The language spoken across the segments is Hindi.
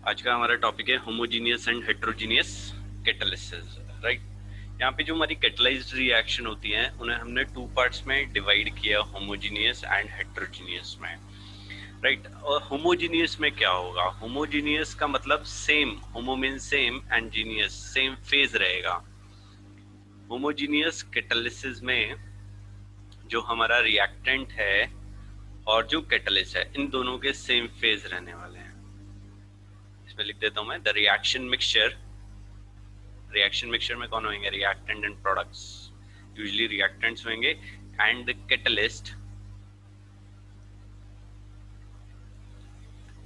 आज का हमारा टॉपिक है homogeneous and heterogeneous catalysis, right. यहाँ पे जो हमारी कैटलाइज्ड रिएक्शन होती हैं उन्हें हमने टू पार्ट्स में डिवाइड किया, होमोजीनियस एंड हेट्रोजीनियस में, राइट। और होमोजीनियस में क्या होगा? होमोजीनियस का मतलब same, homo mean same and genius same phase रहेगा। होमोजीनियस कैटालिसिस में जो हमारा रिएक्टेंट है और जो कैटलिस्ट है इन दोनों के सेम फेज रहने वाले हैं। इसमें लिख देता हूं मैं, द रिएक्शन मिक्सचर में कौन होंगे? Reactant and products, usually reactants होंगे, and the catalyst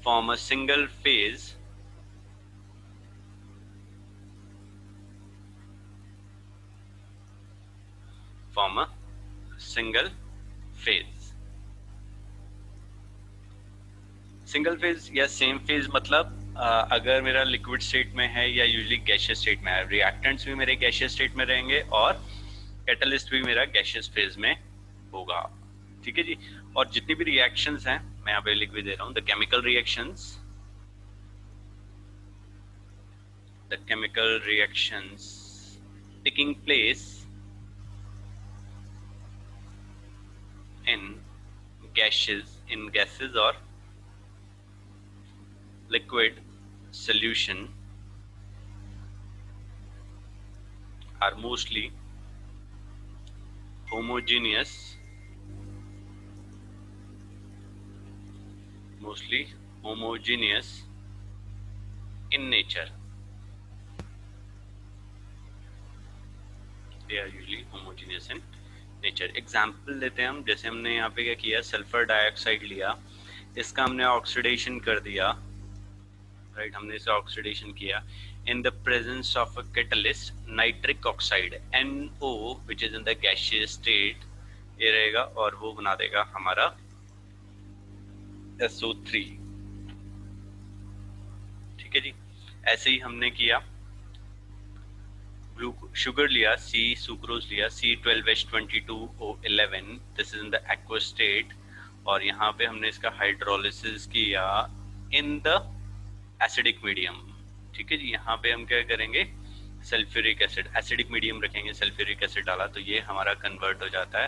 form a single phase single phase या सेम फेज मतलब अगर मेरा लिक्विड स्टेट में है या यूजुअली गैशियस स्टेट में है, रिएक्टेंट्स भी मेरे गैशियस स्टेट में रहेंगे और कैटलिस्ट भी मेरा गैशियस फेज में होगा। ठीक है जी। और जितनी भी रिएक्शंस हैं मैं यहाँ पे लिख भी दे रहा हूँ, the chemical reactions taking place in gases or liquid solution are mostly homogeneous in nature. They are usually homogeneous in nature. Example लेते हैं हम, जैसे हमने यहाँ पे क्या किया, सल्फर डाइऑक्साइड लिया, इसका हमने ऑक्सीडेशन कर दिया, राइट। हमने इसे ऑक्सीडेशन किया in the presence of a catalyst nitric oxide NO which is in the gaseous state, ये रहेगा और वो बना देगा हमारा SO3। ठीक है जी। ऐसे ही हमने किया, शुगर लिया, C सुक्रोज लिया, C12H22O11, this is in the aqueous state, और यहाँ पे हमने इसका हाइड्रोलिसिस किया इन द एसिडिक मीडियम। ठीक है जी। यहाँ पे हम क्या करेंगे, सल्फ्यूरिक एसिड, एसिडिक मीडियम रखेंगे, सल्फ्यूरिक एसिड डाला तो ये हमारा कन्वर्ट हो जाता है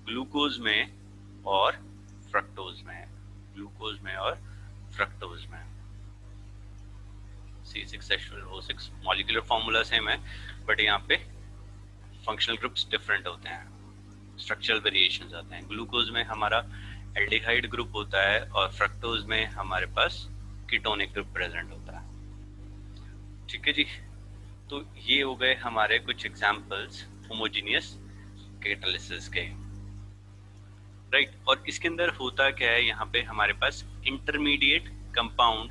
ग्लूकोज में और फ्रक्टोज में, C6H12O6। मॉलिक्यूलर फॉर्मूला सेम है बट यहाँ पे फंक्शनल ग्रुप्स डिफरेंट होते हैं, स्ट्रक्चरल वेरिएशंस आते हैं। ग्लूकोज में हमारा एल्डिहाइड ग्रुप होता है और फ्रक्टोज में हमारे पास कीटोनिक ग्रुप प्रेजेंट होता है। ठीक है जी। तो ये हो गए हमारे कुछ एग्जांपल्स होमोजेनियस कैटालिसिस के, राइट। और इसके अंदर होता क्या है, यहाँ पे हमारे पास इंटरमीडिएट कंपाउंड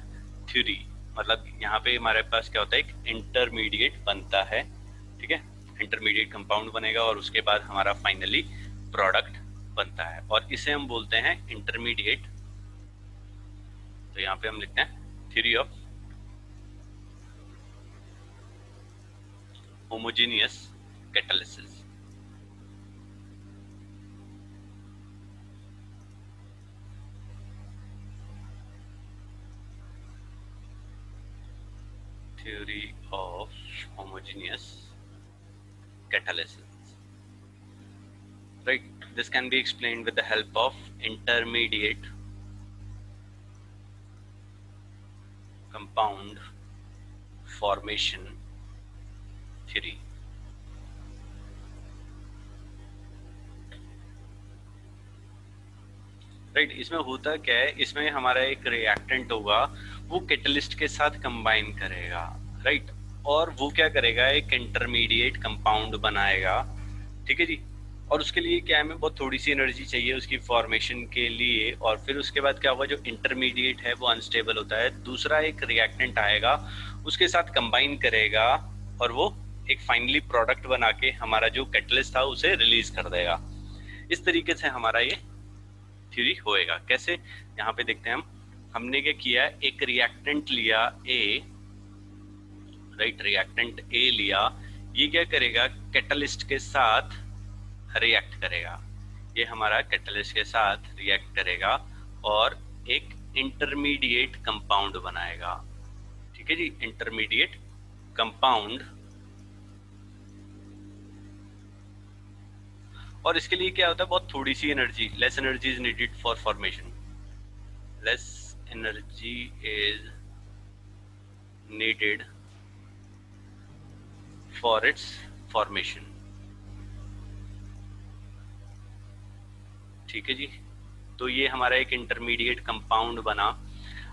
थ्योरी, मतलब यहाँ पे हमारे पास क्या होता है, एक इंटरमीडिएट बनता है। ठीक है, इंटरमीडिएट कंपाउंड बनेगा और उसके बाद हमारा फाइनली प्रोडक्ट बनता है और इसे हम बोलते हैं इंटरमीडिएट। तो यहाँ पे हम लिखते हैं theory of homogeneous catalysis. Theory of homogeneous catalysis, right. This can be explained with the help of intermediate compound formation theory. Right. इसमें होता क्या है, इसमें हमारा एक रिएक्टेंट होगा, वो कैटलिस्ट के साथ कंबाइन करेगा, राइट। और वो क्या करेगा, एक इंटरमीडिएट कंपाउंड बनाएगा। ठीक है जी। और उसके लिए क्या है, हमें बहुत थोड़ी सी एनर्जी चाहिए उसकी फॉर्मेशन के लिए, और फिर उसके बाद क्या होगा, जो इंटरमीडिएट है वो अनस्टेबल होता है, दूसरा एक रिएक्टेंट आएगा उसके साथ कंबाइन करेगा और वो एक फाइनली प्रोडक्ट बना के हमारा जो कैटलिस्ट था उसे रिलीज कर देगा। इस तरीके से हमारा ये थ्योरी होएगा। कैसे, यहाँ पे देखते हैं हमने क्या किया, एक रिएक्टेंट लिया A, राइट, रिएक्टेंट A लिया, ये क्या करेगा, कैटलिस्ट के साथ रिएक्ट करेगा, ये हमारा कैटलिस्ट के साथ रिएक्ट करेगा और एक इंटरमीडिएट कंपाउंड बनाएगा। ठीक है जी, इंटरमीडिएट कंपाउंड। और इसके लिए क्या होता है, बहुत थोड़ी सी energy, less energy is needed for formation, less energy is needed for its formation. ठीक है जी, तो ये हमारा एक इंटरमीडिएट कंपाउंड बना।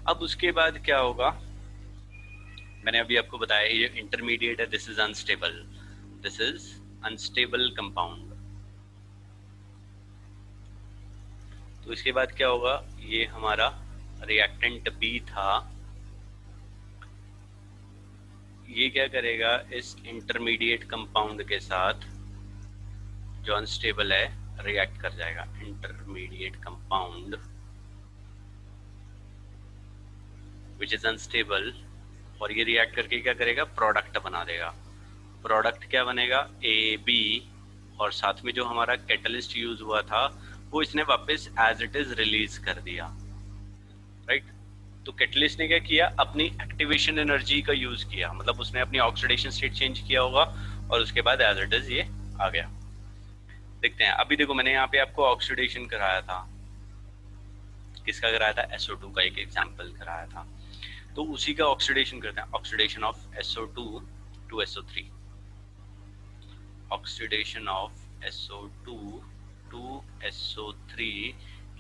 अब उसके बाद क्या होगा, मैंने अभी आपको बताया ये इंटरमीडिएट है, this is unstable, this is unstable compound. तो इसके बाद क्या होगा, ये हमारा रिएक्टेंट बी था, ये क्या करेगा, इस इंटरमीडिएट कंपाउंड के साथ जो अनस्टेबल है रिएक्ट कर जाएगा। Intermediate compound which is unstable, और ये रिएक्ट करके क्या करेगा, प्रोडक्ट बना देगा। प्रोडक्ट क्या बनेगा, ए बी, और साथ में जो हमारा कैटलिस्ट यूज हुआ था वो इसने वापस एज इट इज रिलीज कर दिया, राइट। तो कैटलिस्ट ने क्या किया, अपनी एक्टिवेशन एनर्जी का यूज किया, मतलब उसने अपनी ऑक्सीडेशन स्टेट चेंज किया होगा और उसके बाद एज इट इज ये आ गया। देखते हैं, अभी देखो मैंने यहाँ पे आपको ऑक्सीडेशन कराया था, किसका कराया था, SO2 का एक एग्जांपल कराया था। तो उसी का ऑक्सीडेशन करते हैं, oxidation of SO2 to SO3, oxidation of SO2 to SO3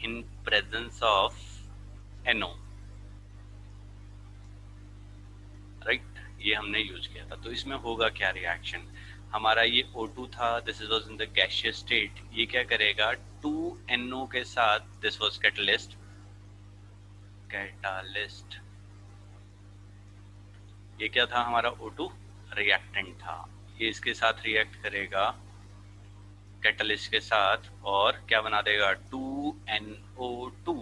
in presence of NO, right. ये हमने यूज किया था। तो इसमें होगा क्या रिएक्शन, हमारा ये O2 था, this was in the gaseous state, ये क्या करेगा 2NO के साथ, दिस वाज कैटलिस्ट, कैटालिस्ट, ये क्या था हमारा O2 रिएक्टेंट था, ये इसके साथ रिएक्ट करेगा कैटलिस्ट के साथ और क्या बना देगा 2NO2।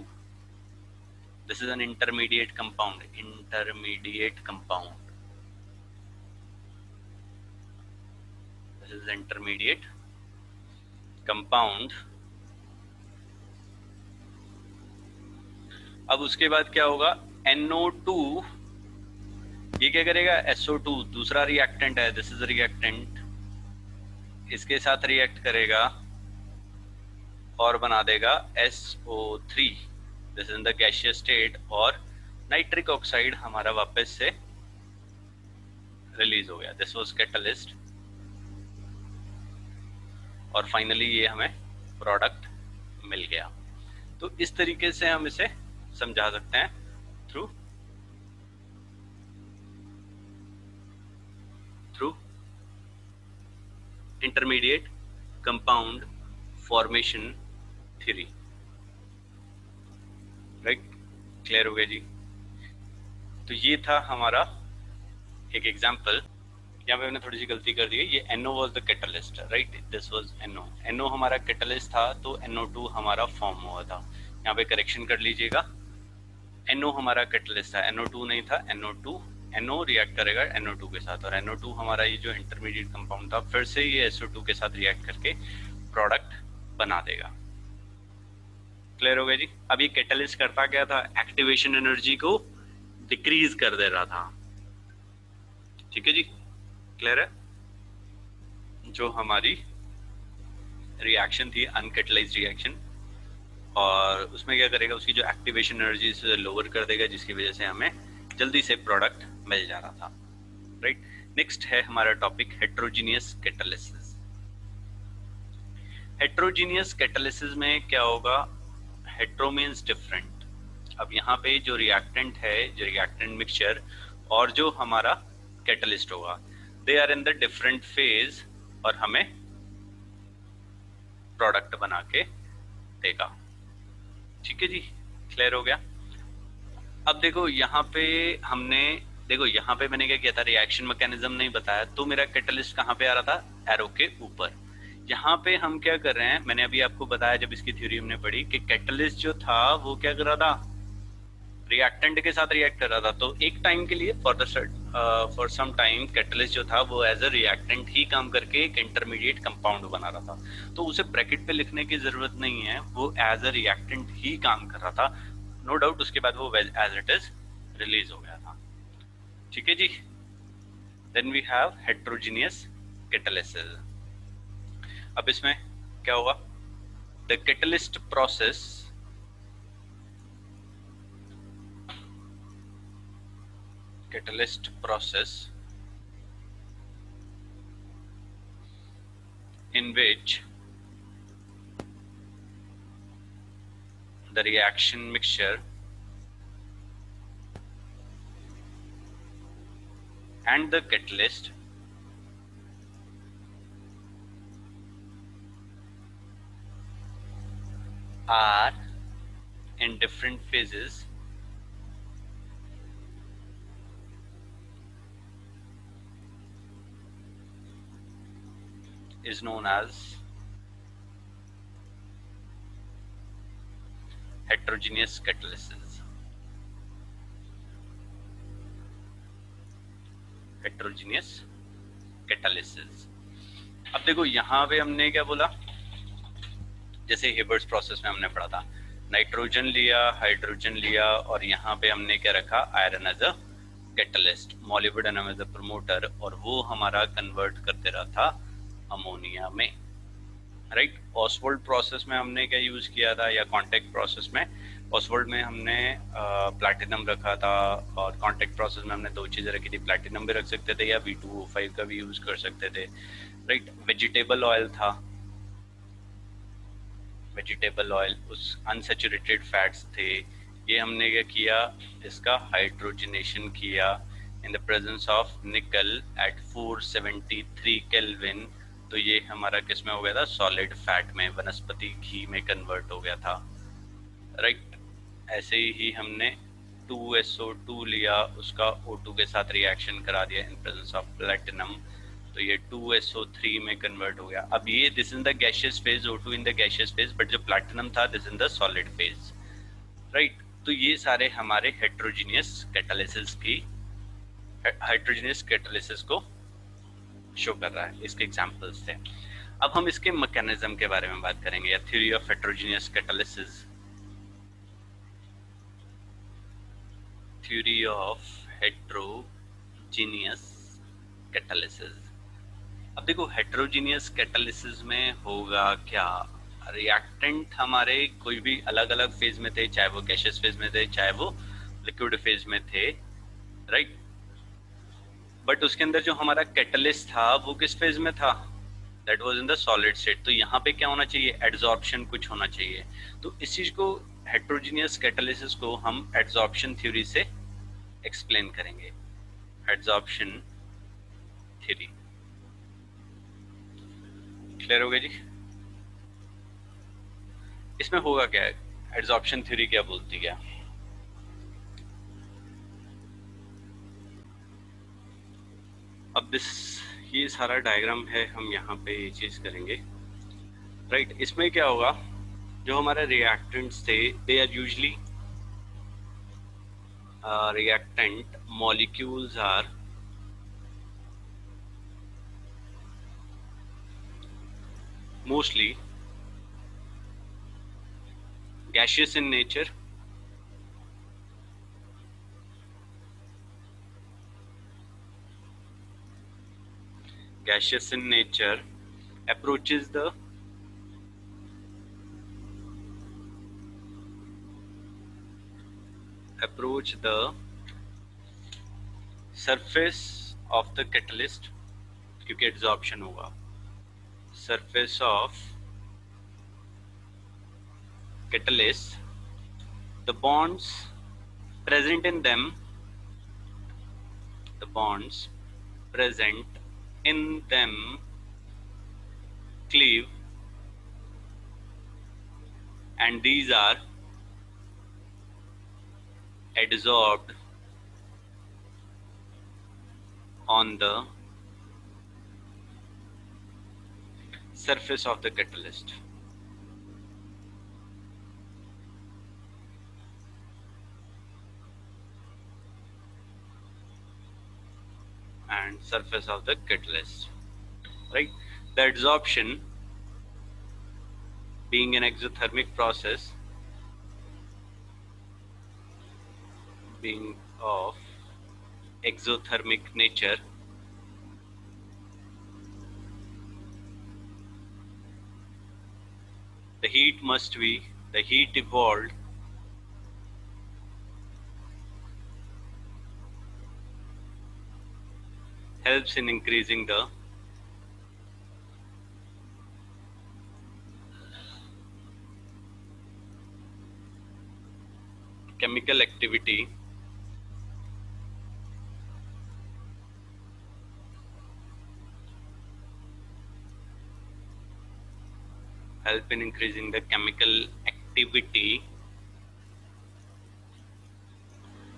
This is an intermediate compound, intermediate compound, this is intermediate compound. अब उसके बाद क्या होगा, NO2 ये क्या करेगा, SO2 दूसरा रिएक्टेंट है, दिस इज रिएक्टेंट, इसके साथ रिएक्ट करेगा और बना देगा SO3, this in the gaseous state, और नाइट्रिक ऑक्साइड हमारा वापस से रिलीज हो गया, दिस वाज कैटलिस्ट, और फाइनली ये हमें प्रोडक्ट मिल गया। तो इस तरीके से हम इसे समझा सकते हैं through intermediate compound formation theory, right. Clear हो गया जी। तो ये था हमारा एक एग्जांपल। यहाँ पे मैंने थोड़ी सी गलती कर दी है, ये NO was the catalyst, right, this was NO हमारा कैटलिस्ट था, तो NO2 हमारा फॉर्म हुआ था, यहाँ पे करेक्शन कर लीजिएगा, NO हमारा कैटलिस्ट था, NO2 नहीं था, NO रिएक्ट करेगा NO2 के साथ, और NO2 हमारा ये जो इंटरमीडिएट कंपाउंड था फिर से ये SO2 के साथ रिएक्ट करके प्रोडक्ट बना देगा। क्लियर हो गया जी। अब ये कैटलिस्ट करता क्या था, एक्टिवेशन एनर्जी को डिक्रीज कर दे रहा था, ठीक है जी, क्लियर है। जो हमारी रिएक्शन थी अनकैटलाइज्ड रिएक्शन, और उसमें क्या करेगा, उसकी जो एक्टिवेशन एनर्जी से लोअर कर देगा, जिसकी वजह से हमें जल्दी से प्रोडक्ट मिल जा रहा था, राइट। नेक्स्ट है हमारा topic heterogeneous catalysis. Heterogeneous catalysis में क्या होगा, हेट्रो मींस डिफरेंट। अब यहाँ पे जो रिएक्टेंट है, जो रिएक्टेंट मिक्सचर और जो हमारा कैटलिस्ट होगा, they are in the different phase, और हमें प्रोडक्ट बना के देगा, ठीक है जी, क्लियर हो गया। अब देखो यहाँ पे यहाँ पे मैंने क्या किया था, रिएक्शन मैकेनिज्म नहीं बताया, तो मेरा कैटलिस्ट कहाँ पे आ रहा था, एरो के ऊपर। यहाँ पे हम क्या कर रहे हैं, मैंने अभी आपको बताया जब इसकी थ्योरी हमने पढ़ी कि कैटलिस्ट जो था वो क्या कर रहा था, रिएक्टेंट के साथ रिएक्ट कर रहा था। तो एक टाइम के लिए फॉर सम टाइम कैटलिस्ट जो था वो एज अ रिएक्टेंट ही काम करके एक इंटरमीडिएट कंपाउंड बना रहा था, तो उसे ब्रैकेट पे लिखने की जरूरत नहीं है, वो एज अ रिएक्टेंट ही काम कर रहा था, नो डाउट। उसके बाद वो एज इट इज रिलीज हो गया था। ठीक है जी. Then we have heterogeneous catalysis. अब इसमें क्या होगा? The catalyst process in which the reaction mixture and the catalyst are in different phases is known as heterogeneous catalysis. Heterogeneous catalysis. अब देखो यहाँ पे हमने क्या बोला, जैसे हिबर्ट्स प्रोसेस में हमने पढ़ा था, नाइट्रोजन लिया, हाइड्रोजन लिया, और यहाँ पे हमने क्या रखा, iron as a catalyst, molybdenum as a promoter, और वो हमारा कन्वर्ट करते रहा था अमोनिया में. राइट. ऑसवाल्ड प्रोसेस में हमने क्या यूज किया था, या कॉन्टैक्ट प्रोसेस में, ऑसवाल्ड में हमने प्लैटिनम रखा था, और कॉन्टैक्ट प्रोसेस में हमने दो चीजें रखी थी, प्लैटिनम भी रख सकते थे या V2O5 का भी यूज कर सकते थे. राइट. वेजिटेबल ऑयल था, वेजिटेबल ऑयल, उस अनसैचुरेटेड फैट्स थे, ये हमने क्या किया, इसका हाइड्रोजनेशन किया in the presence of nickel at 473 kelvin. तो ये हमारा किस में हो गया था, सॉलिड फैट में, वनस्पति घी में कन्वर्ट हो गया था. राइट. ऐसे ही हमने 2SO2 लिया, उसका O2 के साथ रिएक्शन करा दिया इन प्रेजेंस ऑफ प्लैटिनम, तो ये 2SO3 में कन्वर्ट हो गया. अब ये this in the gaseous phase, O2 in the gaseous phase, but जो प्लैटिनम था this in the solid phase. Right. तो ये सारे हमारे हेट्रोजीनियस कैटालिसिस को शो कर रहा है. इसके एग्जांपल्स थे. अब हम इसके मैकेनिज्म के बारे में बात करेंगे, या theory of heterogeneous catalysis. Theory of heterogeneous catalysis. अब देखो हेट्रोजीनियस कैटालिसिस में होगा क्या, रिएक्टेंट हमारे कोई भी अलग अलग फेज में थे, चाहे वो गैशियस फेज में थे, चाहे वो लिक्विड फेज में थे. राइट. बट उसके अंदर जो हमारा कैटलिस्ट था वो किस फेज में था, that was in the solid state. तो यहाँ पे क्या होना चाहिए, एड्सॉर्प्शन कुछ होना चाहिए. तो इस चीज को, हेट्रोजीनियस कैटालिसिस को हम एड्सॉर्प्शन थ्योरी से एक्सप्लेन करेंगे. एड्सॉर्प्शन थ्योरी क्लियर हो गया जी. इसमें होगा क्या, एड्सॉर्प्शन थ्योरी क्या बोलती है. अब ये सारा डायग्राम है, हम यहाँ पे ये चीज करेंगे. राइट. इसमें क्या होगा, जो हमारे रिएक्टेंट्स थे, they are usually reactant molecules are mostly gaseous in nature, approach the surface of the catalyst, क्योंकि एड्सॉर्प्शन होगा, surface of catalyst, the bonds present in them, cleave, and these are adsorbed on the surface of the catalyst. And surface of the catalyst. Right. The adsorption being an exothermic process, being of exothermic nature. The heat evolved helps in increasing the chemical activity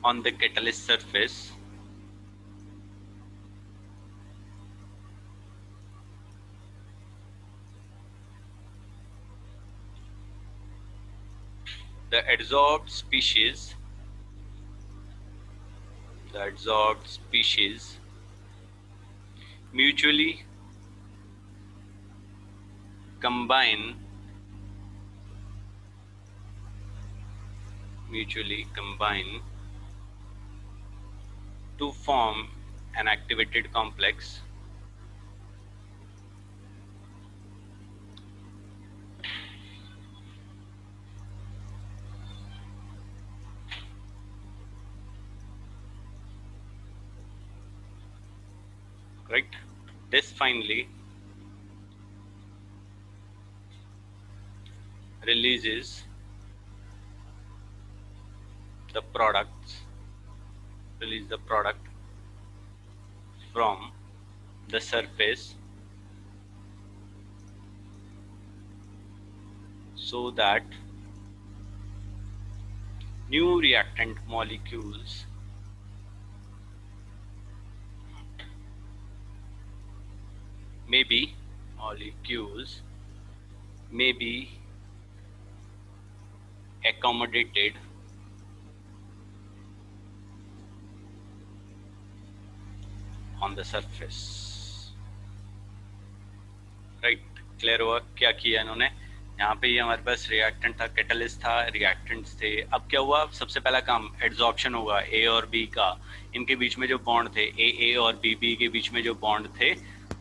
on the catalyst surface. The adsorbed species mutually combine to form an activated complex right. This finally releases the product from the surface so that new reactant molecules may be accommodated on the surface. Right, clear हुआ क्या किया इन्होंने? यहाँ पे ये हमारे पास रिएक्टेंट था, कैटलिस्ट था, रिएक्टेंट्स थे. अब क्या हुआ? सबसे पहला काम एड्सॉर्प्शन होगा ए और बी का. इनके बीच में जो बॉन्ड थे, ए और बी के बीच में जो बॉन्ड थे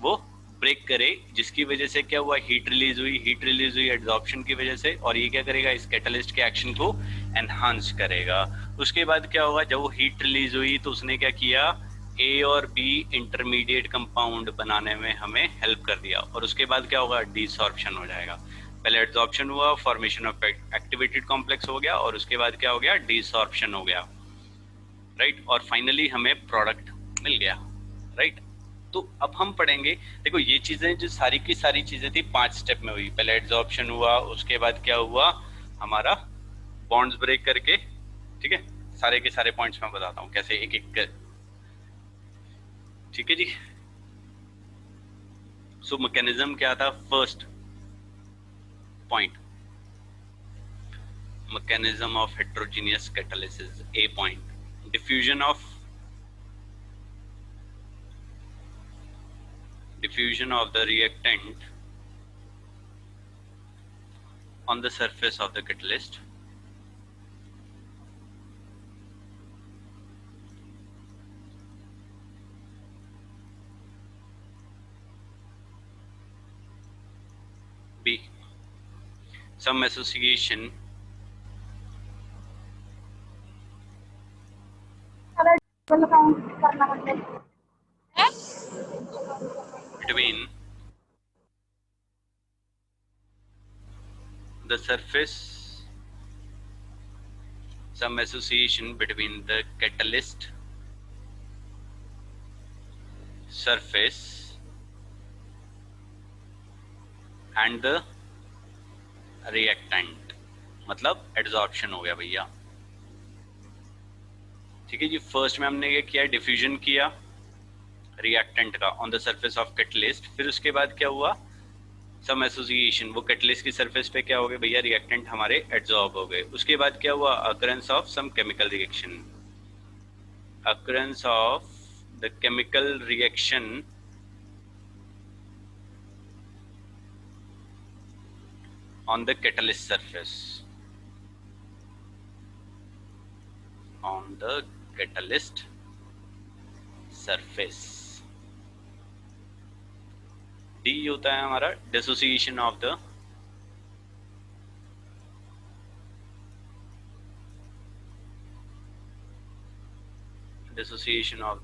वो ब्रेक करे, जिसकी वजह से क्या हुआ? हीट रिलीज हुई एड्सॉर्प्शन की वजह से. और ये क्या करेगा? इस कैटलिस्ट के एक्शन को एनहांस करेगा. उसके बाद क्या होगा? जब वो हीट रिलीज हुई तो उसने क्या किया? ए और बी इंटरमीडिएट कंपाउंड बनाने में हमें हेल्प कर दिया. और उसके बाद क्या होगा? डिसॉर्प्शन हो जाएगा. पहले एड्सॉर्प्शन हुआ, फॉर्मेशन ऑफ एक्टिवेटेड कॉम्प्लेक्स हो गया, और उसके बाद क्या हो गया? डिसॉर्प्शन हो गया. राइट. और फाइनली हमें प्रोडक्ट मिल गया. राइट. तो अब हम पढ़ेंगे, देखो ये चीजें जो सारी की सारी चीजें थी 5 स्टेप में हुई. पहले एड्सॉर्प्शन हुआ, उसके बाद क्या हुआ? हमारा बॉन्ड्स ब्रेक करके, ठीक है, सारे के सारे पॉइंट्स मैं बताता हूँ कैसे एक एक कर. ठीक है जी. सो मैकेनिज्म क्या था? First point, mechanism of heterogeneous catalysis. A point, diffusion of the reactant on the surface of the catalyst. B, some association between the surface, some association between the catalyst surface and the reactant. मतलब एड्सॉर्प्शन हो गया भैया. ठीक है जी. फर्स्ट में हमने ये किया, डिफ्यूजन किया रिएक्टेंट का on the surface of catalyst. फिर उसके बाद क्या हुआ? सम एसोसिएशन, वो कैटलिस्ट की सरफेस पे क्या हो गए भैया? रिएक्टेंट हमारे एड्सॉर्ब हो गए. उसके बाद क्या हुआ? Occurrence of some chemical reaction, occurrence of the chemical reaction on the catalyst surface, on the catalyst surface. D होता है हमारा dissociation of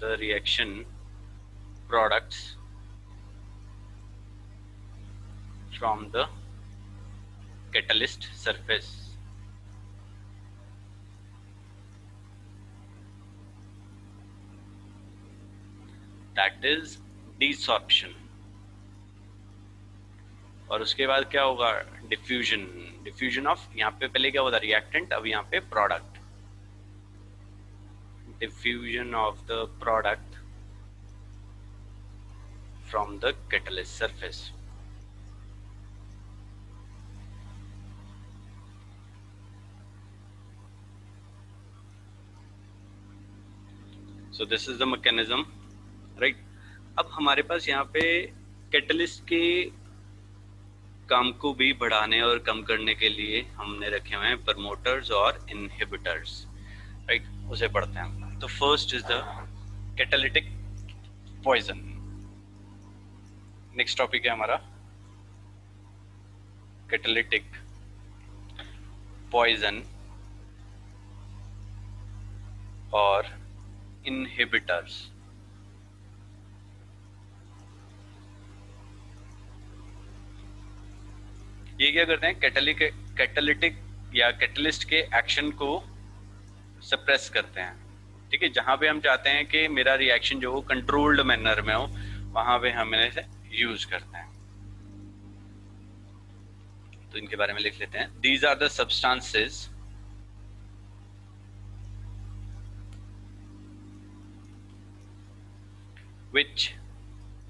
the reaction products from the catalyst surface. That is desorption. और उसके बाद क्या होगा? डिफ्यूजन। डिफ्यूजन ऑफ, यहाँ पे पहले क्या होता है? रिएक्टेंट, अब यहाँ पे product. diffusion of the product from the catalyst surface. So this is the mechanism, right? अब हमारे पास यहाँ पे कैटलिस्ट के काम को भी बढ़ाने और कम करने के लिए हमने रखे हुए हैं प्रमोटर्स और इनहिबिटर्स, राइट? उसे पढ़ते हैं। तो first is the catalytic poison. Next topic है हमारा कैटालिटिक पॉइजन और इनहिबिटर्स। ये क्या करते हैं? कैटालिटिक या कैटलिस्ट के एक्शन को सप्रेस करते हैं, ठीक है? जहां पे हम चाहते हैं कि मेरा रिएक्शन जो हो कंट्रोल्ड मैनर में हो, वहां पे हम इसे यूज करते हैं। तो इनके बारे में लिख लेते हैं। These are the substances which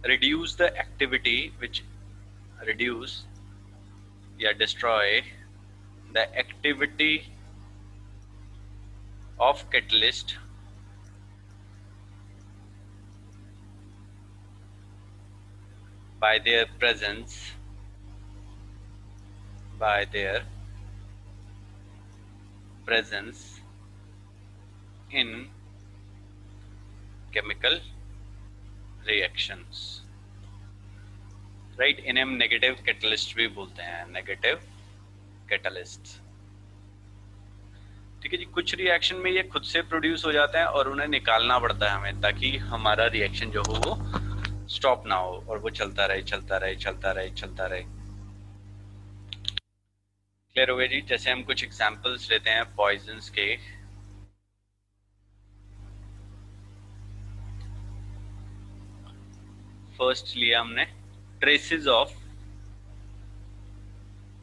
reduce the activity, which reduce या destroy the activity of catalyst by their presence in chemical reactions, right? इन्हें हम नेगेटिव कैटलिस्ट भी बोलते हैं, नेगेटिव कैटलिस्ट, ठीक है जी। कुछ रिएक्शन में ये खुद से प्रोड्यूस हो जाते हैं और उन्हें निकालना पड़ता है हमें, ताकि हमारा रिएक्शन जो हो वो स्टॉप ना हो और वो चलता रहे। क्लियर हो गया जी? जैसे हम कुछ एग्जांपल्स लेते हैं पॉइजन्स के। फर्स्ट लिया हमने traces of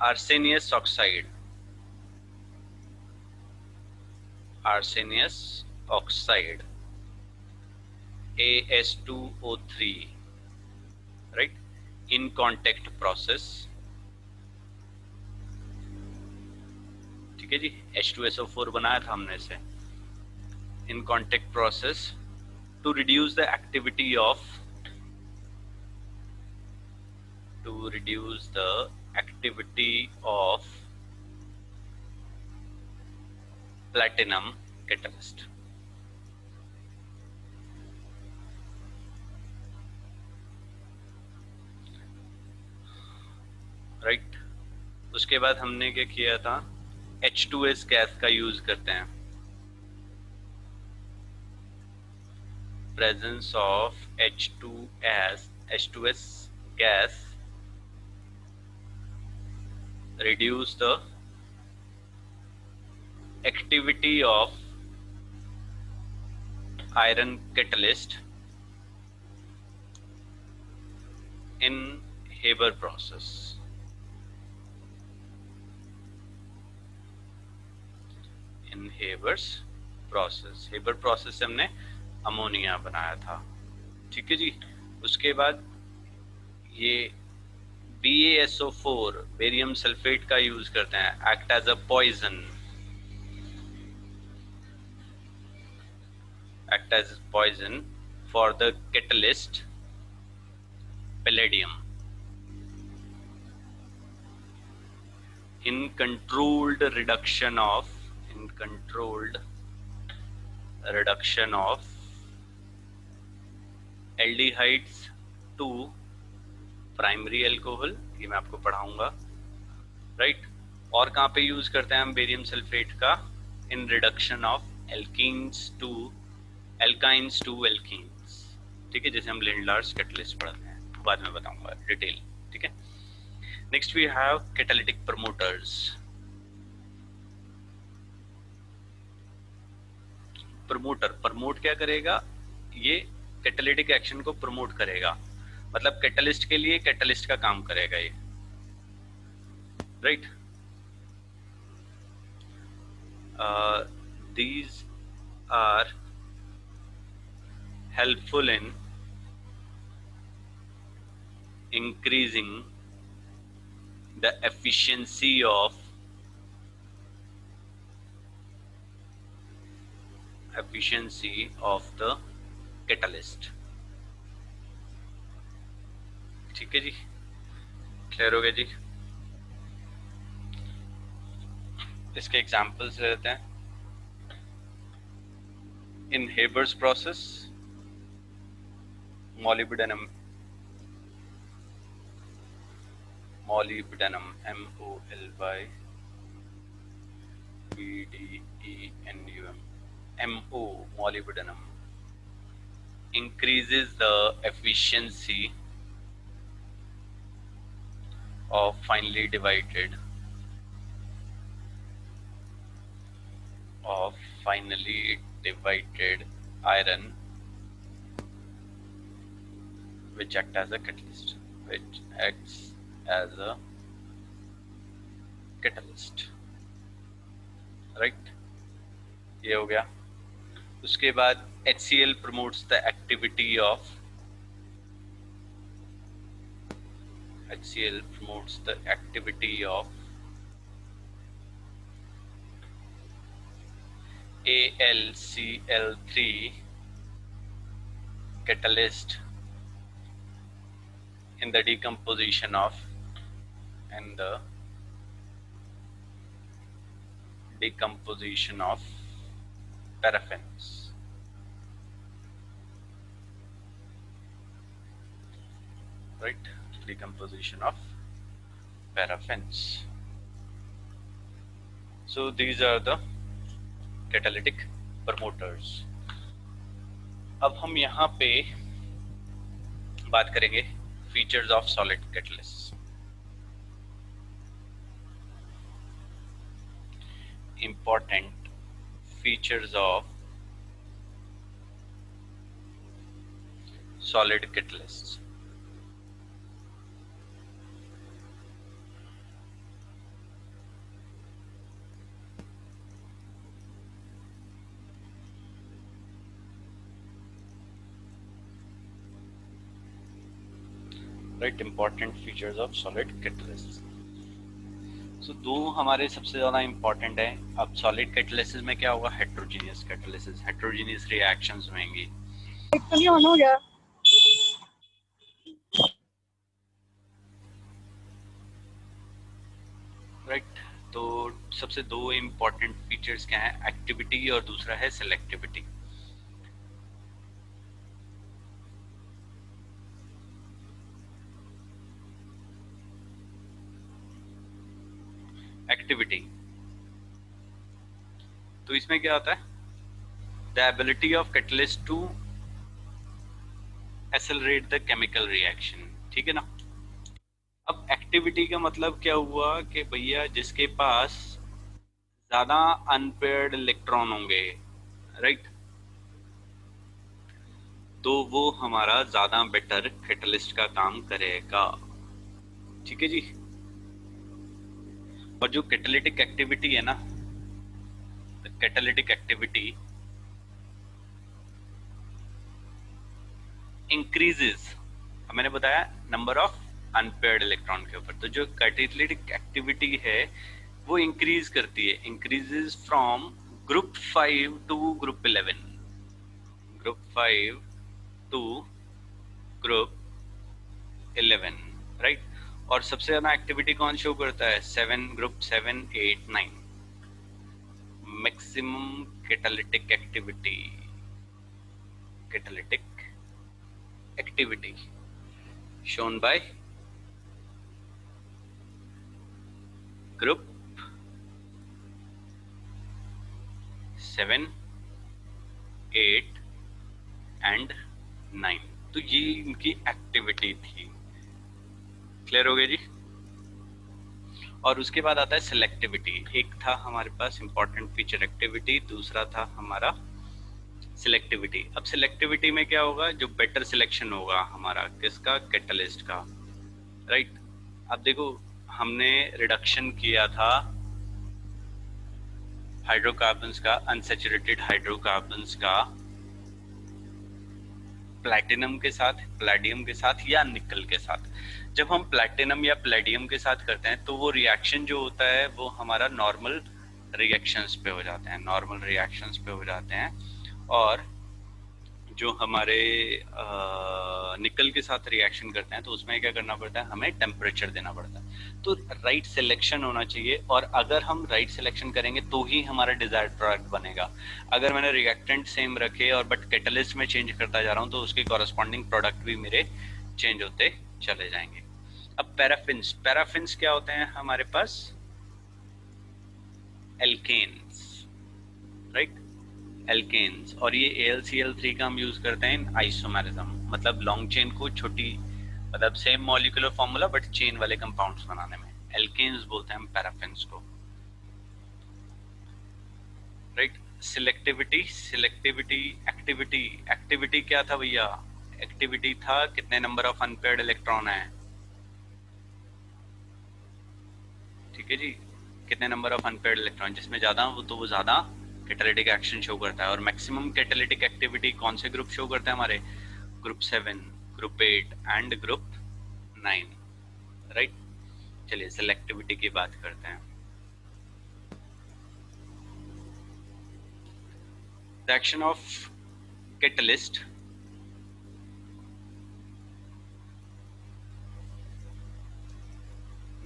arsenious oxide, AS2O3, right? In contact process, ठीक है जी। H2SO4 बनाया था हमने इसे। In contact process to reduce the activity of platinum catalyst, right? उसके बाद हमने क्या किया था? H2S गैस का यूज करते हैं। Presence of H2S gas reduce the activity of iron catalyst in Haber process। Haber process से हमने अमोनिया बनाया था, ठीक है जी। उसके बाद ये BaSO4 बेरियम सल्फेट का यूज करते हैं, act as a poison for the catalyst palladium in controlled reduction of aldehydes to primary alcohol, ये मैं आपको पढ़ाऊंगा, राइट। और कहाँ पे यूज करते हैं हम बेरियम सल्फेट का? In reduction of alkenes to alkynes to alkenes, ठीक है, जैसे हम लिंडलार्स कैटलिस्ट पढ़ते हैं, बाद में बताऊंगा डिटेल, ठीक है। Next we have catalytic promoters. Promoter, promote क्या करेगा? ये कैटालिटिक एक्शन को प्रमोट करेगा, मतलब कैटलिस्ट के लिए कैटलिस्ट का काम करेगा ये, right. These are helpful in increasing the efficiency of the catalyst, ठीक है जी, क्लियर हो गया जी। इसके एग्जांपल्स लेते हैं। In Haber's process, molybdenum molybdenum increases the efficiency of finely divided iron, which acts as a catalyst, right। ये हो गया। उसके बाद HCl promotes the activity of AlCl3 catalyst in the decomposition of paraffins, right, decomposition of paraffins. So these are the catalytic promoters। अब हम यहाँ पे बात करेंगे features of solid catalyst. Important features of solid catalyst. Right, important features of solid catalyst. So दो हमारे सबसे ज्यादा इंपॉर्टेंट है। अब सॉलिड कैटलिसिस में क्या होगा? हेट्रोजीनियस कैटलिसिस, हेट्रोजीनियस रिएक्शंस होंगी। हो गया, राइट। तो सबसे दो इंपॉर्टेंट फीचर्स क्या है? एक्टिविटी और दूसरा है सेलेक्टिविटी। एक्टिविटी, तो इसमें क्या होता है? The ability of catalyst to accelerate the chemical reaction, ठीक है ना। अब एक्टिविटी का मतलब क्या हुआ कि भैया जिसके पास ज्यादा अनपेयर्ड इलेक्ट्रॉन होंगे, राइट, तो वो हमारा ज्यादा बेटर कैटलिस्ट का काम करेगा, ठीक है जी। और जो कैटालिटिक एक्टिविटी है ना, कैटालिटिक एक्टिविटी इंक्रीजेस, मैंने बताया नंबर ऑफ अनपेयर्ड इलेक्ट्रॉन के ऊपर, तो जो कैटालिटिक एक्टिविटी है वो इंक्रीज करती है, increases from group 5 to group 11, group 5 to group 11, right. और सबसे ज्यादा एक्टिविटी कौन शो करता है? 7, group 7, 8, 9। Maximum catalytic activity, catalytic activity shown by group 7, 8 and 9। तो ये इनकी एक्टिविटी थी। क्लियर हो गया जी। और उसके बाद आता है सिलेक्टिविटी। एक था हमारे पास इंपॉर्टेंट फीचर एक्टिविटी, दूसरा था हमारा सिलेक्टिविटी। अब सिलेक्टिविटी में क्या होगा, जो बेटर सिलेक्शन होगा हमारा किसका, कैटलिस्ट का, राइट। अब देखो हमने रिडक्शन किया था हाइड्रोकार्बन्स का, अनसैचुरेटेड हाइड्रोकार्बन्स का प्लैटिनम के साथ, पैलेडियम के साथ या निकल के साथ। जब हम प्लैटिनम या पैलेडियम के साथ करते हैं तो वो रिएक्शन जो होता है वो हमारा नॉर्मल रिएक्शंस पे हो जाते हैं, नॉर्मल रिएक्शंस पे हो जाते हैं। और जो हमारे निकल के साथ रिएक्शन करते हैं तो उसमें क्या करना पड़ता है, हमें टेम्परेचर देना पड़ता है। तो राइट सिलेक्शन होना चाहिए, और अगर हम राइट सिलेक्शन करेंगे तो ही हमारा डिजायर्ड प्रोडक्ट बनेगा। अगर मैंने रिएक्टेंट सेम रखे और बट कैटलिस्ट में चेंज करता जा रहा हूँ तो उसके कॉरेस्पॉन्डिंग प्रोडक्ट भी मेरे चेंज होते चले जाएंगे। अब पैराफिन्स, पैराफिन्स क्या होते हैं हमारे पास, एल्केन्स, राइट, एल्केन्स। और ये AlCl3 का हम यूज करते हैं इन आइसोमेरिज्म, मतलब लॉन्ग चेन को छोटी, मतलब same molecular formula but chain वाले कंपाउंड्स बनाने में एल्केन्स बोलते हैं हम पैराफिन्स को, right. Selectivity, selectivity, activity, activity क्या था भैया, एक्टिविटी था कितने नंबर ऑफ अनपेयर्ड इलेक्ट्रॉन है, ठीक है जी, कितने नंबर ऑफ अनपेयर्ड इलेक्ट्रॉन, जिसमें ज्यादा हो तो वो ज्यादा कैटालिटिक एक्शन शो करता है। और मैक्सिमम कैटालिटिक एक्टिविटी कौन से ग्रुप शो करते हैं हमारे, group 7, group 8 and group 9, right. चलिए सिलेक्टिविटी की बात करते हैं। The action of catalyst,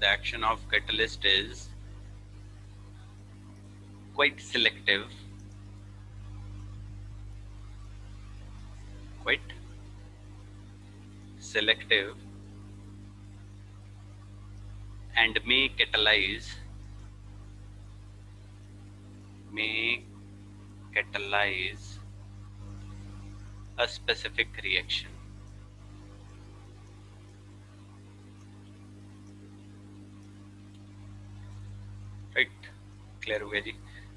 the action of catalyst is quite selective, quite selective, and may catalyze a specific reaction, right. Clear हो गया जी।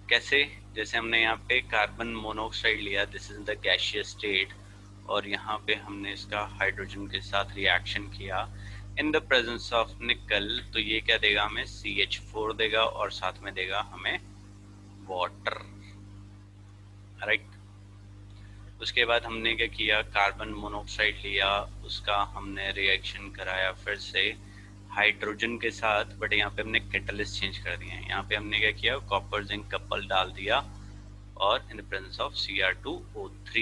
कैसे, जैसे हमने यहाँ पे कार्बन मोनोऑक्साइड लिया, this is the gaseous state, और यहाँ पे हमने इसका हाइड्रोजन के साथ रिएक्शन किया इन द प्रेजेंस ऑफ निकल, तो ये क्या देगा हमें, CH4 देगा और साथ में देगा हमें वाटर, राइट। उसके बाद हमने क्या किया, कार्बन मोनोऑक्साइड लिया, उसका हमने रिएक्शन कराया फिर से हाइड्रोजन के साथ, बट यहाँ पे हमने कैटलिस्ट चेंज कर दिया है। यहाँ पे हमने क्या किया, कॉपर जिंक कपल डाल दिया और इन द प्रेजेंस ऑफ Cr2O3,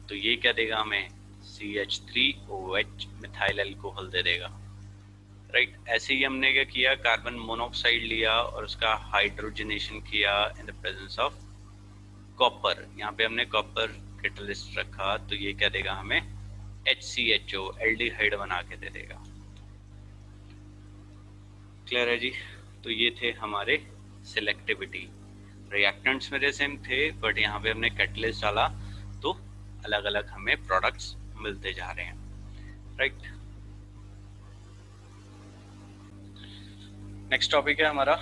तो ये क्या देगा हमें, CH3OH मिथाइल अल्कोहल दे देगा, राइट। ऐसे ही हमने क्या किया, कार्बन मोनोऑक्साइड लिया और उसका हाइड्रोजनेशन किया in the presence of copper, यहाँ पे हमने कॉपर कैटलिस्ट रखा, तो ये क्या देगा हमें, HCHO एल्डिहाइड बना के दे देगा। क्लियर है जी। तो ये थे हमारे सिलेक्टिविटी, रिएक्टेंट्स मेरे सेम थे बट यहाँ पे हमने कैटलिस्ट डाला तो अलग अलग हमें प्रोडक्ट्स मिलते जा रहे हैं, राइट। नेक्स्ट टॉपिक है हमारा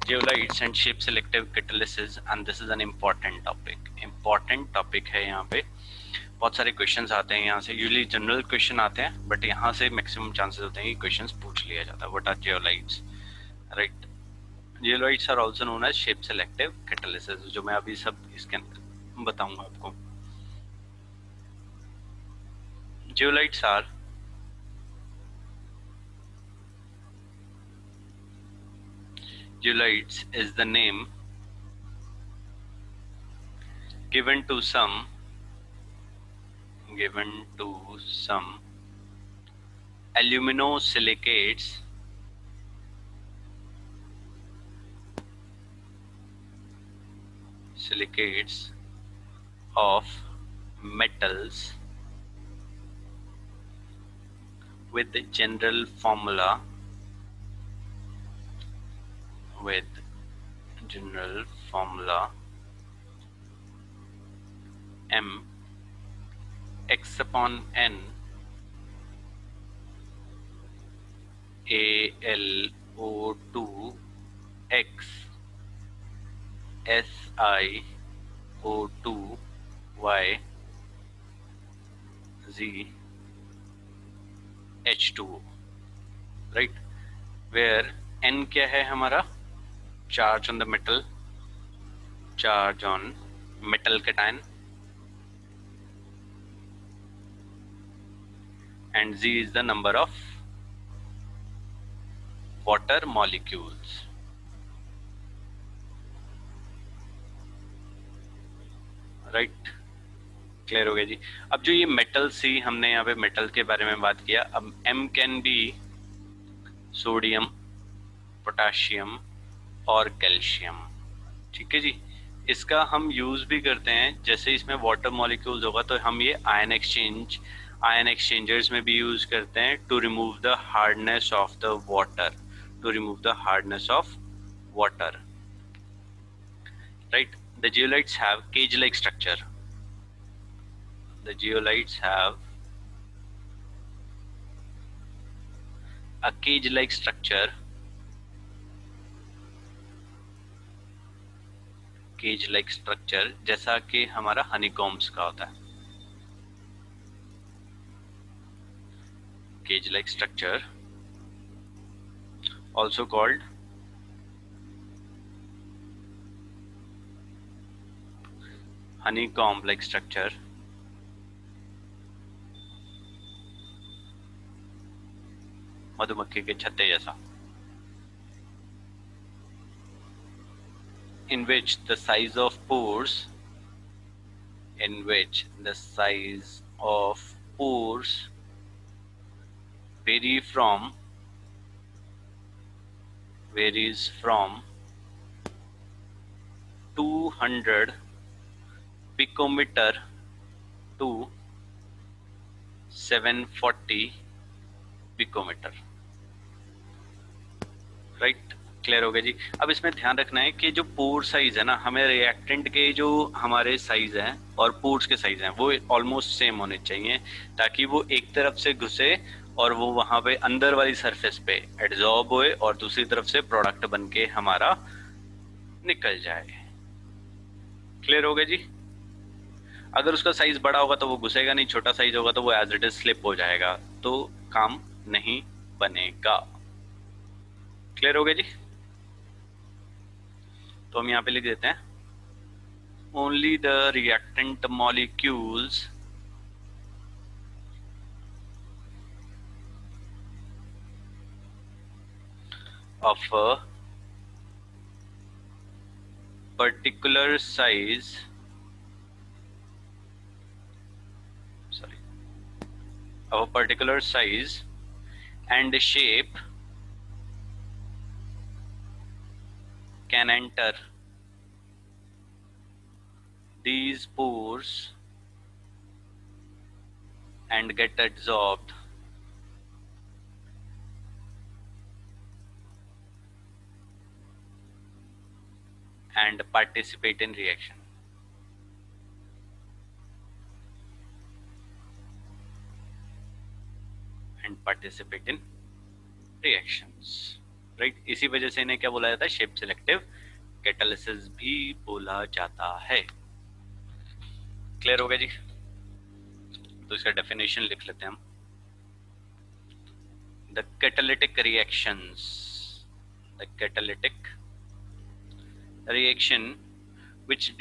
zeolites and shape selective catalysis, and this is an important topic, important topic है। यहाँ पे बहुत सारे क्वेश्चंस आते हैं, यहाँ से यूजुअली जनरल क्वेश्चन आते हैं बट यहाँ से मैक्सिमम चांसेस होते हैं कि क्वेश्चंस पूछ लिया जाता है। What are zeolites, right. zeolites are also known as shape selective catalysis, जो मैं अभी सब इसके अंदर बताऊंगा आपको। zeolites are zeolites is the name given to some aluminosilicates silicates of metals with general formula with general formula m x upon n AlO2 x SiO2 y Z H2O, right? Where n क्या है हमारा? Charge on the metal, charge on metal cation, and Z is the number of water molecules. Right, clear हो गया जी। अब जो ये मेटल सी, हमने यहाँ पे मेटल के बारे में बात किया। अब M can be sodium, potassium और कैल्शियम, ठीक है जी। इसका हम यूज भी करते हैं, जैसे इसमें वाटर मॉलिक्यूल्स होगा तो हम ये आयन एक्सचेंजर्स में भी यूज करते हैं to remove the hardness of the water, to remove the hardness of water, right? The zeolites have cage-like structure. The zeolites have a cage-like structure. Cage-like structure जैसा कि हमारा honeycombs का होता है। Cage-like structure, also called honeycomb-like structure, मधुमक्खी के छत्ते जैसा, in which the size of pores varies from 200 picometer to 740 picometre, right? Clear हो गया जी। अब इसमें ध्यान रखना है कि जो पोर साइज है ना, हमें रिएक्टेंट के जो हमारे साइज हैं और पोर्स के साइज हैं वो ऑलमोस्ट सेम होने चाहिए, ताकि वो एक तरफ से घुसे और वो वहां पे अंदर वाली सरफेस पे एड्सॉर्ब होए और दूसरी तरफ से प्रोडक्ट बन के हमारा निकल जाए। क्लियर हो गया जी। अगर उसका साइज बड़ा होगा तो वो घुसेगा नहीं, छोटा साइज होगा तो वो एज इट इज स्लिप हो जाएगा, तो काम नहीं बनेगा। क्लियर हो गया जी। तो हम यहाँ पे लिख देते हैं only the reactant molecules of a particular size and shape can enter these pores and get absorbed and participate in reaction. Right, इसी वजह से इन्हें क्या बोला जाता है? शेप सिलेक्टिव कैटालिसिस भी बोला जाता है। क्लियर हो गया जी। तो इसका डेफिनेशन लिख लेते हैं हम। The catalytic reaction which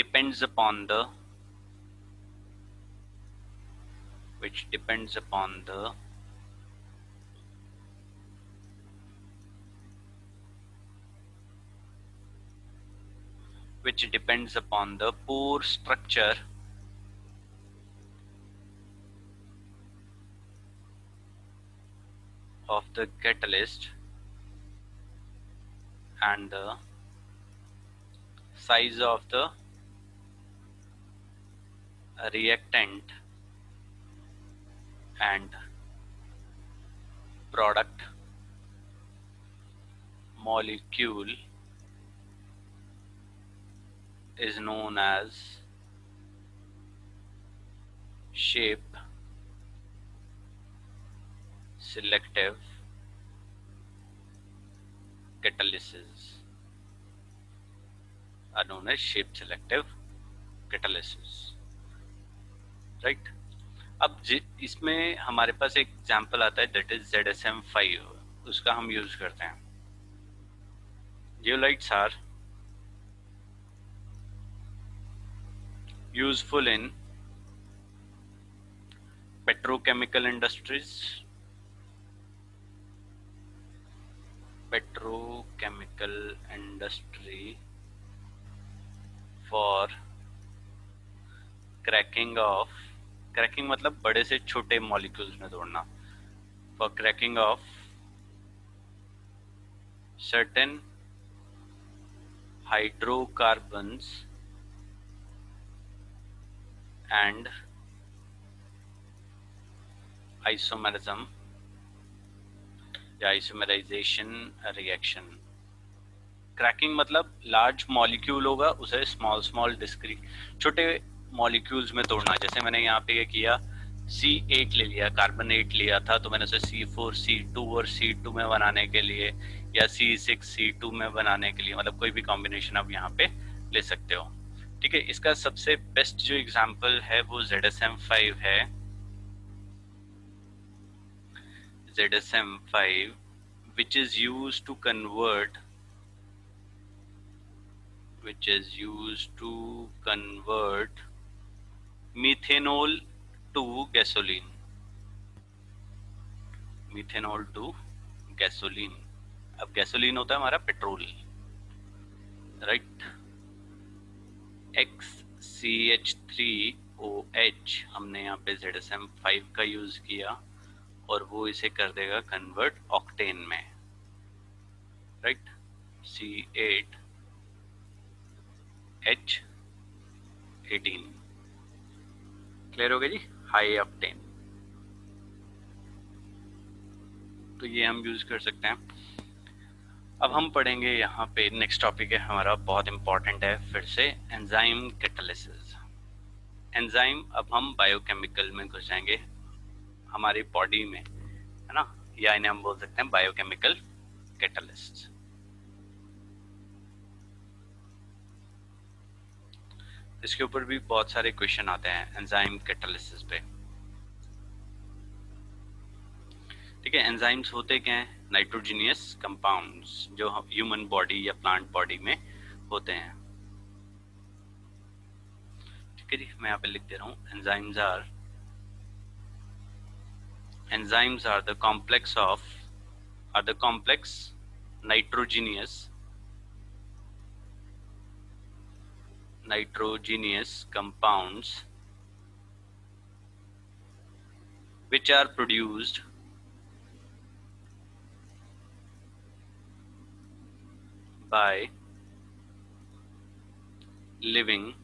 depends upon the pore structure of the catalyst and the size of the reactant and product molecule is known as shape selective catalysis, are known as shape selective catalysis, right. अब इसमें हमारे पास एक एग्जांपल आता है दैट इज ZSM5, उसका हम यूज करते हैं। Zeolites are useful in petrochemical industries, petrochemical industry for cracking of, cracking मतलब बड़े से छोटे मॉलिक्यूल्स में तोड़ना, for cracking of certain hydrocarbons and isomerism या isomerization reaction। क्रैकिंग मतलब लार्ज मॉलिक्यूल होगा उसे स्मॉल स्मॉल डिस्क्रीट छोटे मॉलिक्यूल्स में तोड़ना। जैसे मैंने यहाँ पे किया C8 ले लिया, कार्बन 8 लिया था, तो मैंने उसे C4 C2 और C2 में बनाने के लिए या C6 C2 में बनाने के लिए, मतलब कोई भी कॉम्बिनेशन आप यहाँ पे ले सकते हो। ठीक है, इसका सबसे बेस्ट जो एग्जांपल है वो ZSM5 है। ZSM5 which is used to convert methanol to gasoline, methanol to gasoline। अब गैसोलीन होता है हमारा पेट्रोल, राइट। XCH3OH हमने यहाँ पे ZSM5 का यूज किया और वो इसे कर देगा कन्वर्ट ऑक्टेन में, राइट। C8H18, क्लियर हो गया जी, हाई ऑक्टेन। तो ये हम यूज कर सकते हैं। अब हम पढ़ेंगे यहाँ पे नेक्स्ट टॉपिक है हमारा, बहुत इंपॉर्टेंट है फिर से, एंजाइम कैटालिसिस। एंजाइम, अब हम बायोकेमिकल में घुस जाएंगे हमारी बॉडी में, है ना, या इन्हें हम बोल सकते हैं बायोकेमिकल कैटालिस्ट। इसके ऊपर भी बहुत सारे क्वेश्चन आते हैं एंजाइम कैटालिसिस पे। ठीक है, एंजाइम्स होते क्या हैं? नाइट्रोजीनियस कंपाउंड्स जो ह्यूमन बॉडी या प्लांट बॉडी में होते हैं। ठीक है जी, मैं यहाँ पे लिख दे रहा हूँ, enzymes are the complex nitrogenous compounds which are produced by living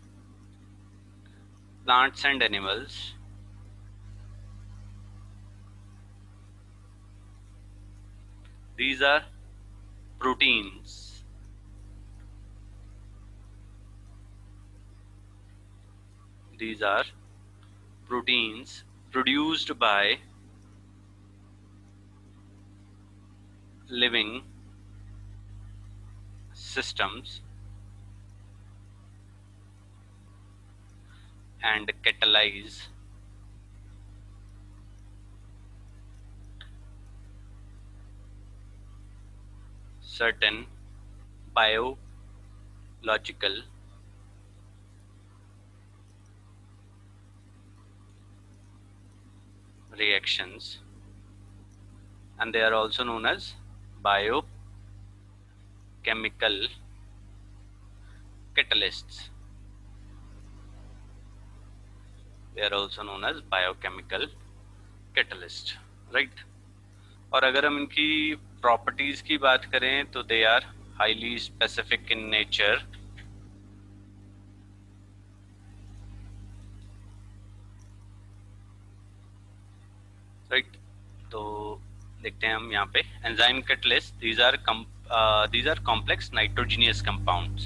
plants and animals these are proteins produced by living systems and catalyze certain biological reactions, and they are also known as biochemical catalysts. They are also known as biochemical catalyst, right? और अगर हम इनकी प्रॉपर्टीज की बात करें तो they are highly specific in nature, right. तो देखते हैं हम यहाँ पे enzyme catalyst, these are complex nitrogenous compounds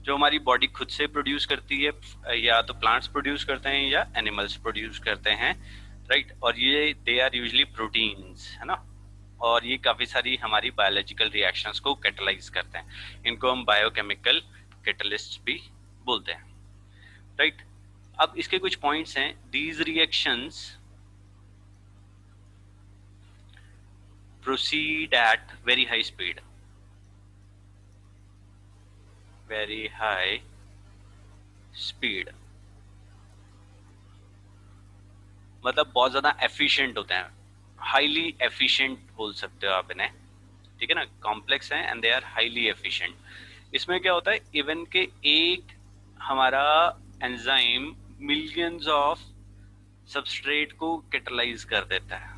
जो हमारी बॉडी खुद से प्रोड्यूस करती है, या तो प्लांट्स प्रोड्यूस करते हैं या एनिमल्स प्रोड्यूस करते हैं, राइट। और ये दे आर यूजली प्रोटीन्स, है ना। और ये काफी सारी हमारी बायोलॉजिकल रिएक्शंस को कैटलाइज करते हैं। इनको हम बायोकेमिकल कैटलिस्ट भी बोलते हैं, राइट। अब इसके कुछ पॉइंट्स हैं। These reactions proceed at very high speed, very high speed, मतलब बहुत ज्यादा एफिशिएंट होते हैं, हाईली एफिशिएंट बोल सकते हो आप इन्हें, ठीक है ना। कॉम्प्लेक्स हैं and they are highly efficient. इसमें क्या होता है, इवन के एक हमारा एंजाइम मिलियंस ऑफ सबस्ट्रेट को कैटलाइज कर देता है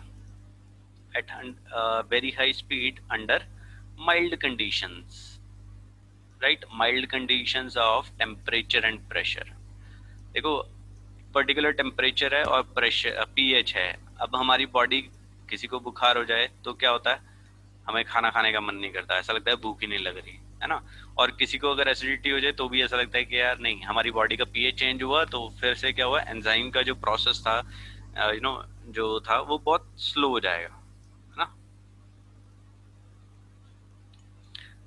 at very high speed under mild conditions, right, mild conditions of temperature and pressure। देखो पर्टिकुलर टेम्परेचर है और प्रेशर पीएच है। अब हमारी बॉडी, किसी को बुखार हो जाए तो क्या होता है, हमें खाना खाने का मन नहीं करता, ऐसा लगता है भूख ही नहीं लग रही है ना। और किसी को अगर एसिडिटी हो जाए तो भी ऐसा लगता है कि यार नहीं, हमारी बॉडी का पीएच चेंज हुआ तो फिर से क्या हुआ, एंजाइम का जो प्रोसेस था जो था वो बहुत स्लो हो जाएगा,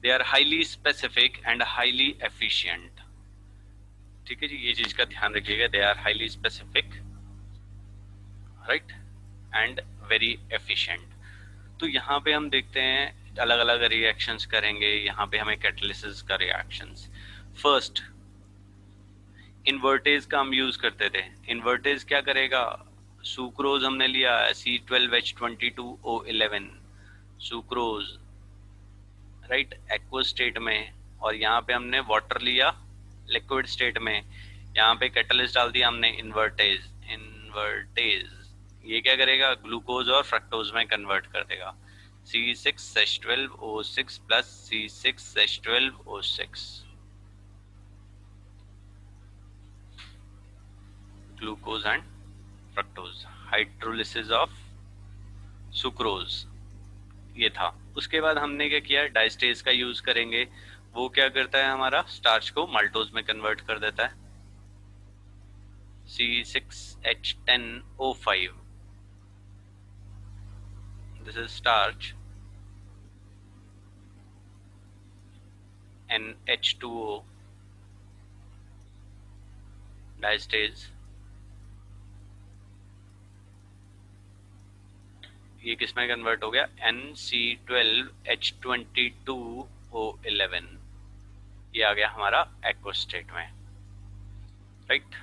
they are highly specific and highly efficient। ठीक है जी, ये चीज का ध्यान रखिएगा, they are highly specific, right, and very efficient। तो यहाँ पे हम देखते हैं अलग अलग रिएक्शंस करेंगे, यहाँ पे हमें कैटलिसिस का रिएक्शंस। फर्स्ट इन्वर्टेज का हम यूज करते थे। इन्वर्टेज क्या करेगा, सुक्रोज हमने लिया C12H22O11 sucrose, right, aqueous state में, और यहाँ पे हमने वाटर लिया लिक्विड स्टेट में, यहाँ पे कैटलिस्ट डाल दिया हमने इन्वर्टेज। ये क्या करेगा, ग्लूकोज और फ्रक्टोज में कन्वर्ट कर देगा, C6H12O6 plus C6H12O6, glucose and fructose, hydrolysis of sucrose, ये था। उसके बाद हमने क्या किया, डाइस्टेज का यूज करेंगे। वो क्या करता है, हमारा स्टार्च को माल्टोज में कन्वर्ट कर देता है, C6H10O5, this is starch, NH2O, diastase. ये किस में कन्वर्ट हो गया, NC12H22O11, ये आ गया हमारा एक्वस स्टेट में, राइट।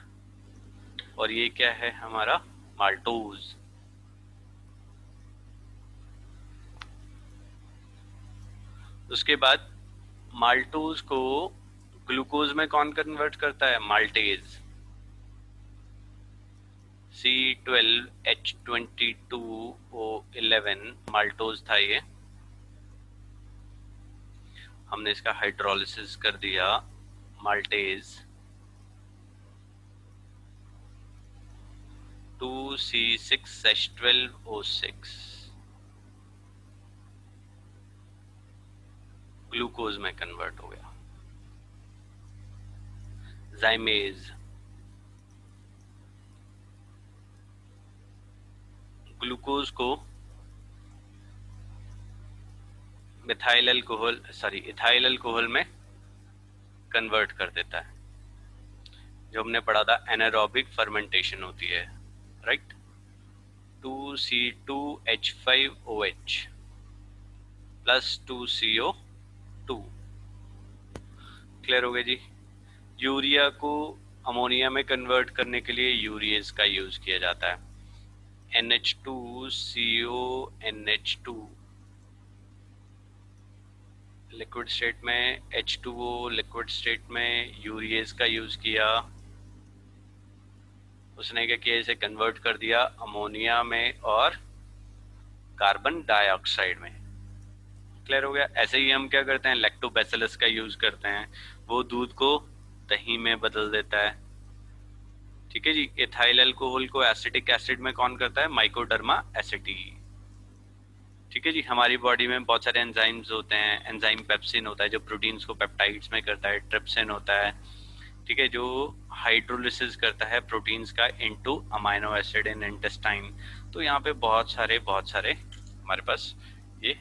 और ये क्या है हमारा माल्टोज। उसके बाद माल्टोज को ग्लूकोज में कौन कन्वर्ट करता है, माल्टेज, C12H22O11 माल्टोज था ये। हमने इसका हाइड्रोलिसिस कर दिया, माल्टेज 2C6H12O6 ग्लूकोज में कन्वर्ट हो गया। जाइमेज, ग्लूकोज को इथाइल अल्कोहल में कन्वर्ट कर देता है, जो हमने पढ़ा था एनारोबिक फर्मेंटेशन होती है, right. 2C2H5OH plus 2CO2, clear हो गया जी। यूरिया को अमोनिया में कन्वर्ट करने के लिए यूरिएज का यूज किया जाता है, NH2CONH2 लिक्विड स्टेट में, H2O लिक्विड स्टेट में यूरिएज का यूज किया, उसने क्या किया, इसे कन्वर्ट कर दिया अमोनिया में और कार्बन डाइऑक्साइड में, क्लियर हो गया। ऐसे ही हम क्या करते हैं, लैक्टोबैसिलस का यूज करते हैं, वो दूध को दही में बदल देता है, ठीक है जी। इथाइल अल्कोहल को एसिटिक एसिड में कौन करता है, माइकोडर्मा एसिटी, ठीक है जी। हमारी बॉडी में बहुत सारे एंजाइम्स होते हैं। एंजाइम पेप्सिन होता है जो प्रोटीन्स को पेप्टाइड्स में करता है। ट्रिप्सिन होता है, ठीक है, जो हाइड्रोलिसिस करता है प्रोटीन्स का into amino acid in intestine. तो यहाँ पे बहुत सारे हमारे पास ये